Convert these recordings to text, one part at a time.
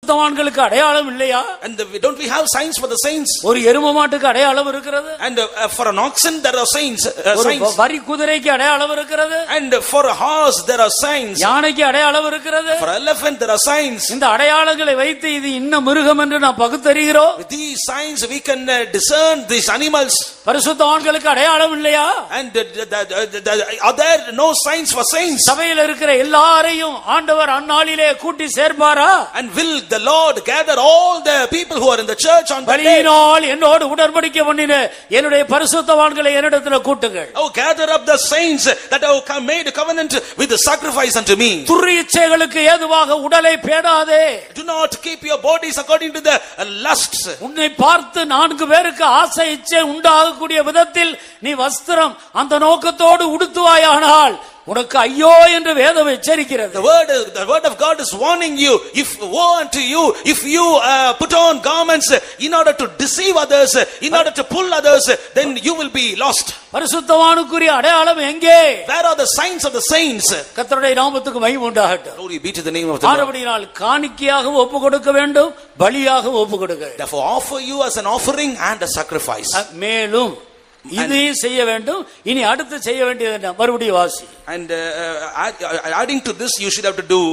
பரிசுத்தவான்களுக்கு அடையாளம் இல்லையா? And don't we have signs for the saints? ஒரு எருமை மாட்டுக்கு அடையாளம் இருக்கிறது. And for an oxen there are signs. வரி குதிரைக்கு அடையாளம் இருக்கிறது. And for a horse there are signs. யானைக்கு அடையாளம் இருக்கிறது. For elephant there are signs. இந்த அடையாளங்களை வைத்து இது இன்ன மிருகம் என்று நாம் பகுத்தறிகிறோம். With these signs we can discern these animals. பரிசுத்தவான்களுக்கு அடையாளம் இல்லையா? And are there no signs for saints? சபையில் இருக்கிற எல்லாரையும் ஆண்டவர் அந்நாளிலே கூட்டி சேர்ப்பாரா? And will the Lord gather all the people who are in the church on that day? பலியினால் என்னோடு உடன்படிக்கை பண்ணின என்னுடைய பரிசுத்தவான்களை என்னிடத்தில் கூட்டுங்கள். Oh, gather up the saints that have made a covenant with the sacrifice unto me. துரியைச்சைகளுக்கு ஏதுவாக உடலை பேடாதே. Do not keep your bodies according to the lusts. உன்னை பார்த்து 4 பேருக்கு ஆசை இச்சை உண்டாகக்கூடிய விதத்தில் நீ வஸ்திரம் அந்த நோக்கத்தோடு உடுத்துவாயானால் உனக்கு ஐயோ என்று வேதம் எச்சரிக்கிறது. The word of God is warning you. If woe unto you if you put on garments in order to deceive others, in order to pull others, then you will be lost. பரிசுத்தவானுக்குரிய அடையாளம் எங்கே? Where are the signs of the saints? கர்த்தருடைய நாமத்துக்கு மகிமை உண்டாகட்டும். Glory be to the name of the Lord. ஆனபடியால் காணிக்கையாக ஒப்பு கொடுக்க வேண்டும், பலியாக ஒப்பு கொடுக்க வேண்டும். Therefore offer you as an offering and a sacrifice. மேலும் இதையும் செய்ய வேண்டும். இனி அடுத்து செய்ய வேண்டியது என்ன? மறுபடியும் வாசி. And adding to this you should have to do.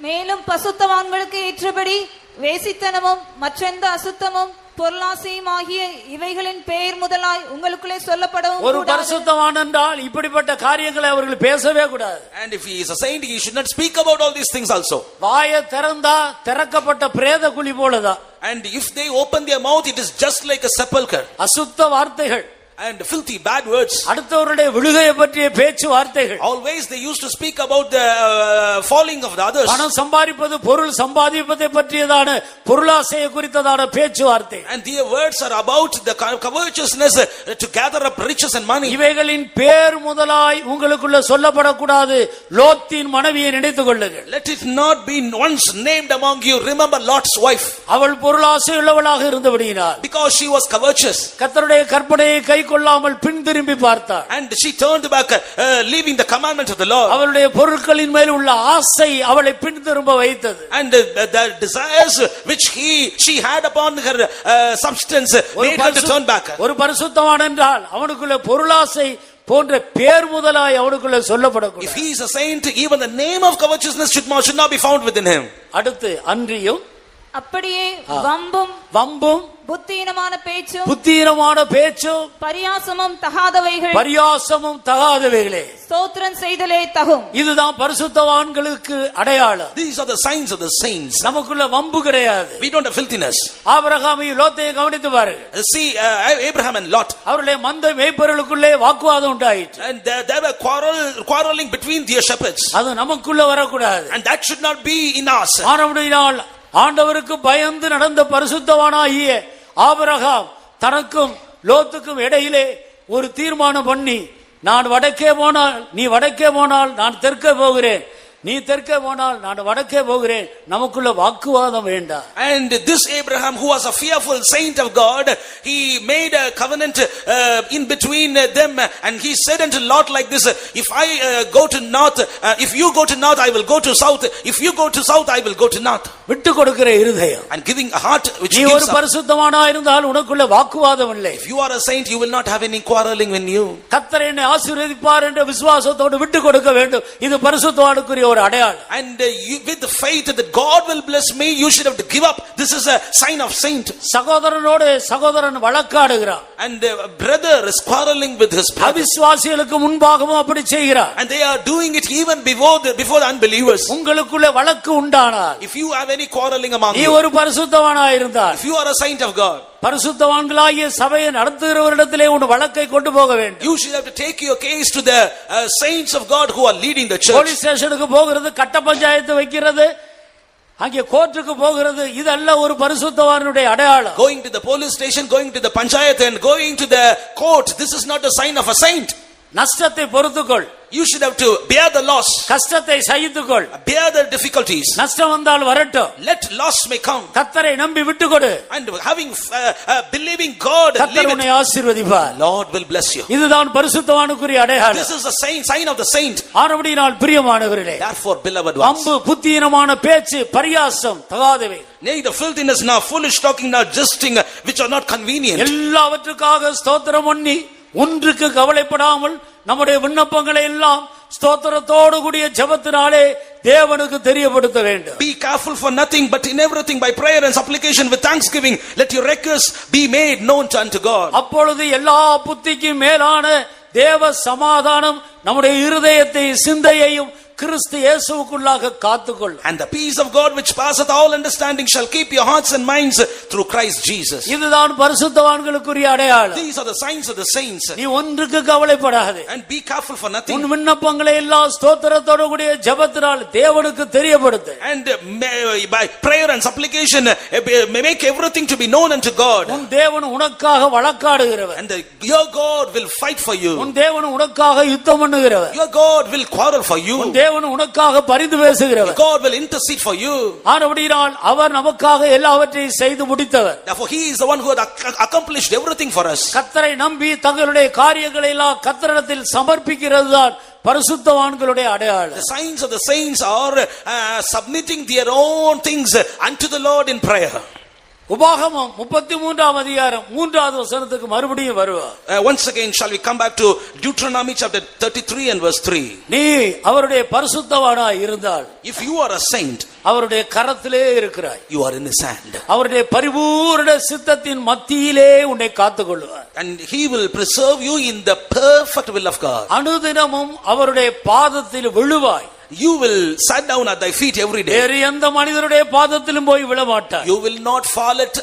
மேலும் பரிசுத்தவான்களுக்கு ஏற்றபடி வேசித்தனமும் மற்றெந்த அசுத்தமும் பொருளாசையும் ஆகிய இவைகளின் பெயர் முதலாய் உங்களுக்குள்ளே சொல்லப்படவும் ஒரு பரிசுத்தவான் என்றால் இப்படிப்பட்ட காரியங்களை அவர்கள் பேசவே கூடாது. And if he is a saint he should not speak about all these things also. வாயை திறந்தா திறக்கப்பட்ட பிரேத குழி போலதான். And if they open their mouth it is just like a sepulcher. அசுத்த வார்த்தைகள் and filthy bad words. அடுத்தவருடைய விழுகையை பற்றிய பேச்சு வார்த்தைகள். Always they used to speak about the falling of the others. பணம் சம்பாதிப்பது பொருள் சம்பாதிப்பதை பற்றியதான பொருளாசையை குறித்ததான பேச்சு வார்த்தை. And their words are about the covetousness to gather up riches and money. இவைகளின் பேர் முதலாய் உங்களுக்குள்ள சொல்லப்படக்கூடாது. லோத்தின் மனைவியை நினைத்துக் கொள்ளுங்கள். Let it not be once named among you. Remember Lot's wife. அவள் பொருளாசை உள்ளவளாக இருந்தபடியினால் because she was covetous. கர்த்தருடைய கற்பனையை கைக்கொள்ளாமல் பின் திரும்பி பார்த்தாள். And she turned back leaving the commandment of the Lord. அவளுடைய பொருட்களின் மேல் உள்ள ஆசை அவளை பின் திரும்ப வைத்தது. And the desires which she had upon her substance made her to turn back. ஒரு பரிசுத்தவான் என்றால் அவனுக்குள்ள பொருளாசை போன்ற பேர் முதலாய் அவனுக்குள்ள சொல்லப்படக்கூடாது. If he is a saint, even the name of covetousness should not be found within him. அடுத்து அன்றியும் அப்படியே வம்பும் புத்தீனமான பேச்சும் பரியாசமும் தகாதவைகளே ஸ்தோத்திரம் செய்தலே தகும். இதுதான் பரிசுத்தவான்களுக்கு அடையாளம். These are the signs of the saints. நமக்குள்ள வம்பு கிடையாது. We don't have filthiness. ஆபிரகாமையும் லோத்தையும் கவனித்து பாருங்க. See Abraham and Lot. அவருடைய மந்தை மேய்ப்பர்களுக்குள்ளே வாக்குவாதம் உண்டாயிற்று. And there were quarreling between their shepherds. அது நமக்குள்ள வரக்கூடாது. And that should not be in us. ஆண்டவருக்கு பயந்து நடந்த பரிசுத்தவானாகிய ஆபிரகாம் தனக்கும் லோத்துக்கும் இடையிலே ஒரு தீர்மானம் பண்ணி, நான் வடக்கே போனால் நீ வடக்கே போனால் நான் தெற்கே போகிறேன், நீ தெற்கே போனால் நான் வடக்கே போகிறேன், நமக்குள்ள வாக்குவாதம் வேண்டாம். And this Abraham, who was a fearful saint of God, he made a covenant in between them, and he said unto Lot like this, if I go to north, if you go to north I will go to south, if you go to south I will go to north. விட்டு கொடுக்கிற இருதயம். And giving a heart which நீ ஒரு பரிசுத்தவானா இருந்தால் உனக்குள்ள வாக்குவாதம் இல்லை. If you are a saint you will not have any quarreling in you. கர்த்தர் என்னை ஆசீர்வதிப்பார் என்ற விசுவாசத்தோடு விட்டு கொடுக்க வேண்டும். இது பரிசுத்தவானுக்குரிய ஒரு அடையாளம். And with the faith that God will bless me, you should have to give up. This is a sign of saint. சகோதரனோடு சகோதரன் வழக்காடுகிறான். And brother is quarreling with his brother. அவிசுவாசிகளுக்கு முன்பாகவும் அப்படி செய்கிறார். And they are doing it even before the unbelievers. உங்களுக்குள்ள வழக்கு உண்டானால், if you have any quarreling among நீ ஒரு பரிசுத்தவானாய் இருந்தால், if you are a saint of God, பரிசுத்தவான்களாகிய சபையை நடத்துகிறவரிடத்திலே உன் வழக்கை கொண்டு போக வேண்டும். You should have to take your case to the saints of God who are leading the church. Police ஸ்டேஷனுக்கு போகிறது, கட்ட பஞ்சாயத்து வைக்கிறது, அங்கே கோர்ட்டுக்கு போகிறது, இதெல்லாம் ஒரு பரிசுத்தவானுடைய அடையாளம். Going to the police station, going to the panchayat and going to the court, this is not a sign of a saint. நஷ்டத்தை பொறுத்துக்கொள். You should have to bear the loss. கஷ்டத்தை சகித்துக்கொள். Bear the difficulties. நஷ்டம் வந்தால் வரட்டும். Let loss may come. கர்த்தரை நம்பி விட்டுக்கொடு. And having believing God, கர்த்தர் உன்னை ஆசீர்வதிப்பார். Lord will bless you. இதுதான் பரிசுத்தவானுக்குரிய அடையாளம். This is the sign of the saint. ஆனபடியால் பிரியமானவர்களே, Therefore beloved ones, அம்பு புத்தியீனமான பேச்சு பரியாசம் தகாதவை, nay the filthiness now, foolish talking now, jesting, which are not convenient. எல்லாவற்றுக்காக ஸ்தோத்திரம் பண்ணி ஒன்றுக்கு கவலைப்படாமல் நம்முடைய விண்ணப்பங்களை எல்லாம் ஸ்தோத்திரத்தோடு கூடிய ஜெபத்தினாலே தேவனுக்கு தெரியப்படுத்த வேண்டும். Be careful for nothing, but in everything by prayer and supplication with thanksgiving let your requests be made known unto God. அப்பொழுது எல்லா புத்திக்கும் மேலான தேவ சமாதானம் நம்முடைய இருதயத்தை சிந்தையையும் கிறிஸ்து இயேசுவுக்குள்ளாக காத்துக்கொள்ளும். And the peace of God which passeth all understanding shall keep your hearts and minds through Christ Jesus. இதுதான் பரிசுத்தவான்களுக்குரிய அடையாளம். These are the signs of the saints. நீ ஒன்றுக்கு கவலைப்படாதே. And be careful for nothing. உன் விண்ணப்பங்களை எல்லாம் ஸ்தோத்திரத்தோடு கூடிய ஜெபத்தினால் தேவனுக்கு தெரியப்படுத்து. And by prayer and supplication make everything to be known unto God. உன் தேவன் உனக்காக வழக்காடுகிறவர். And your God will fight for you. உன் தேவன் உனக்காக யுத்தம் பண்ணுகிறவர். Your God will quarrel for you. தேவன் உனக்காக பரிந்து பேசுகிறவர். God will intercede for you. ஆனபடியால் அவர் நமக்காக எல்லாவற்றையும் செய்து முடித்தவர். Therefore he is the one who had accomplished everything for us. கர்த்தரை நம்பி தங்களுடைய காரியங்களை எல்லாம் கர்த்தரிடத்தில் சமர்ப்பிக்கிறதுதான் பரிசுத்தவான்களுடைய அடையாளம். The signs of the saints are submitting their own things unto the Lord in prayer. உபாகமம் 33ஆம் அதிகாரம் 3வது வசனத்துக்கு மறுபடியும் வருவார். Once again shall we come back to Deuteronomy chapter 33 and verse 3. நீ அவருடைய பரிசுத்தவானாய் இருந்தால், if you are a saint, அவருடைய கரத்திலே இருக்கிறாய், you are in his hand, அவருடைய பரிபூரண சித்தத்தின் மத்தியிலே உன்னை காத்துக்கொள்வார். and he will preserve you in the perfect will of God. அனுதினமும் அவருடைய பாதத்தில் விழுவாய். You will sit down at thy feet every day. வேறு எந்த மனிதனுடைய பாதத்திலும் போய் விழ மாட்டாய். You will not fall at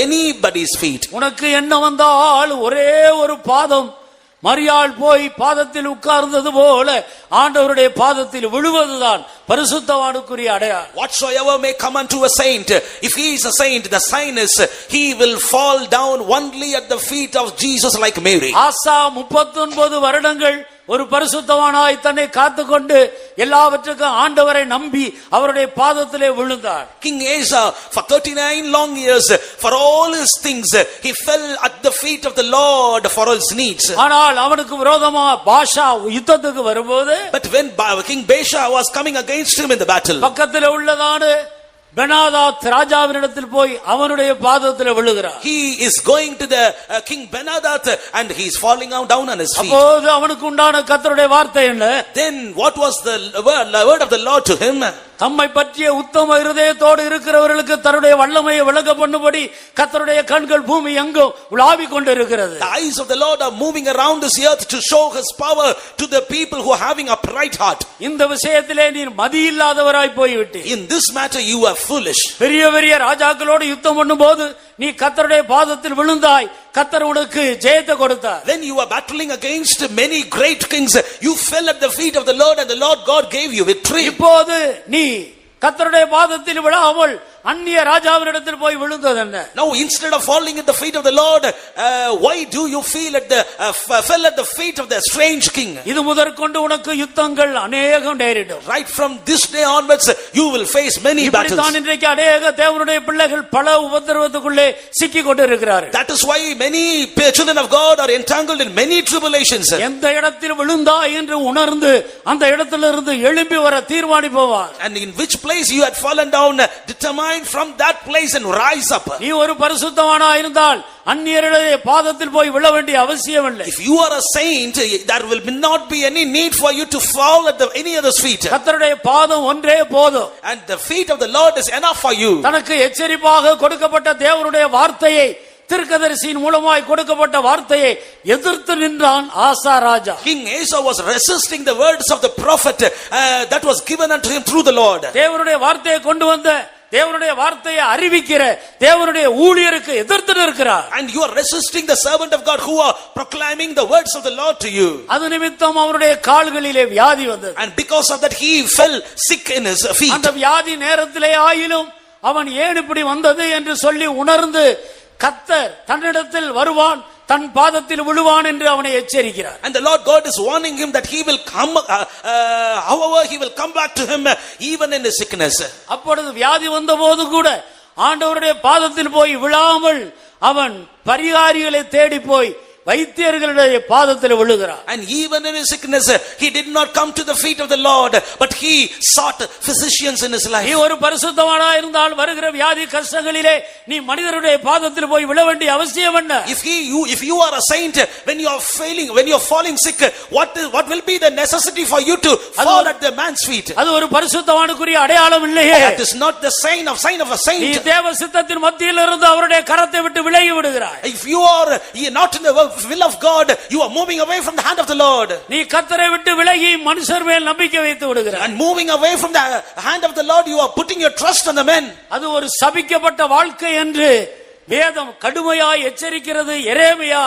anybody's feet. உனக்கு என்ன வந்தால் ஒரே ஒரு பாதம், மரியாள் போய் பாதத்தில் உட்கார்ந்தது போல ஆண்டவருடைய பாதத்தில் விழுவதுதான் பரிசுத்தவானுக்குரிய அடையாளம். Whatsoever may come unto a saint, if he is a saint, the sign is he will fall down only at the feet of Jesus like Mary. ஆசா 39 வருடங்கள் ஒரு பரிசுத்தவானாய் தன்னை காத்துக்கொண்டு எல்லாவற்றுக்கும் ஆண்டவரை நம்பி அவருடைய பாதத்திலே விழுந்தார். King Asa for 39 long years, for all his things, he fell at the feet of the Lord for his needs. ஆனால் அவனுக்கு விரோதமா பாஷா யுத்தத்துக்கு வரும்போது, but when King Baasha was coming against him in the battle, பக்கத்திலே உள்ளதான Benhadad ராஜாவினிடத்தில் போய் அவனுடைய பாதத்தில் விழுகிறார். he is going to the King Benhadad and he is falling down on his feet. அப்போது அவனுக்கு உண்டான கர்த்தருடைய வார்த்தை என்ன? Then what was the word of the Lord to him? தம்மை பற்றிய உத்தம இருதயத்தோடு இருக்கிறவர்களுக்கு தன்னுடைய வல்லமையை விளங்க பண்ணும்படி கர்த்தருடைய கண்கள் பூமி எங்கும் உலாவிக் கொண்டிருக்கிறது. The eyes of the Lord are moving around this earth to show his power to the people who are having a upright heart. இந்த விஷயத்திலே நீ மதியில்லாதவராய் போய்விட்டீர். In this matter you are foolish. பெரிய பெரிய ராஜாக்களோடு யுத்தம் பண்ணும்போது நீ கர்த்தருடைய பாதத்தில் விழுந்தாய், கர்த்தர் உனக்கு ஜெயத்தை கொடுத்தார். When you are battling against many great kings, you fell at the feet of the Lord and the Lord God gave you victory. இப்போது நீ கர்த்தருடைய பாதத்தில் விழாமல் அந்நிய ராஜாவினிடத்தில் போய் விழுந்தது என்ன? Now instead of falling at the feet of the Lord, why do you fell at the feet of the strange king? இது முதற்கொண்டு உனக்கு யுத்தங்கள் அநேகம் நேரிடும். Right from this day onwards you will face many battles. இப்படிதான் இன்றைக்கு அநேக தேவனுடைய பிள்ளைகள் பல உபத்திரவத்துக்குள்ளே சிக்கிக் கொண்டிருக்கிறார்கள். That is why many children of God are entangled in many tribulations. எந்த இடத்தில் விழுந்தாய் என்று உணர்ந்து அந்த இடத்திலிருந்து எழும்பி வர தீர்மானிப்பவார். And in which place you had fallen down, determine from that place and rise up. நீ ஒரு பரிசுத்தவானாய் இருந்தால் அந்நியருடைய பாதத்தில் போய் விழ வேண்டிய அவசியம் இல்லை. If you are a saint, there will not be any need for you to fall at any other's feet. கர்த்தருடைய பாதம் ஒன்றே போதும். And the feet of the Lord is enough for you. தனக்கு எச்சரிப்பாக கொடுக்கப்பட்ட தேவனுடைய வார்த்தையை, தீர்க்கதரிசியின் மூலமாய் கொடுக்கப்பட்ட வார்த்தையை எதிர்த்து நின்றான் ஆசா ராஜா. King Asa was resisting the words of the prophet that was given unto him through the Lord. தேவனுடைய வார்த்தையை கொண்டு வந்த, தேவனுடைய வார்த்தையை அறிவிக்கிற தேவனுடைய ஊழியருக்கு எதிர்த்து நிற்கிறார். And you are resisting the servant of God who are proclaiming the words of the Lord to you. அது நிமித்தம் அவருடைய கால்களிலே வியாதி வந்தது. And because of that he fell sick in his feet. அந்த வியாதி நேரத்திலே ஆயிலும் அவன் ஏன் இப்படி வந்தது என்று சொல்லி உணர்ந்து கர்த்தர் தன்னிடத்தில் வருவான், தன் பாதத்தில் விழுவான் என்று அவனை எச்சரிக்கிறார். And the Lord God is warning him that he will come, however he will come back to him even in his sickness. அப்பொழுது வியாதி வந்தபோது கூட ஆண்டவருடைய பாதத்தில் போய் விழாமல் அவன் பரிகாரிகளை தேடி போய் வைத்தியர்களுடைய பாதத்தில் விழுகிறார். And even in his sickness he did not come to the feet of the Lord, but he sought physicians in his life. நீ ஒரு பரிசுத்தவானா இருந்தால் வருகிற வியாதி கஷ்டங்களிலே நீ மனிதருடைய பாதத்தில் போய் விழ வேண்டிய அவசியம் என்ன? If you are a saint, when you are failing, when you are falling sick, what will be the necessity for you to fall at the man's feet? அது ஒரு பரிசுத்தவானுக்குரிய அடையாளம் இல்லையே. That is not the sign of a saint. நீ தேவ சித்தத்தின் மத்தியில் இருந்து அவருடைய கரத்தை விட்டு விலகி விடுகிறாய். If you are not in the will of God, you are moving away from the hand of the Lord. நீ கர்த்தரை விட்டு விலகி மனுஷர் மேல் நம்பிக்கை வைத்து விடுகிறாய். And moving away from the hand of the Lord, you are putting your trust on the men. அது ஒரு சபிக்கப்பட்ட வாழ்க்கை என்று வேதம் கடுமையாய் எச்சரிக்கிறது. எரேமியா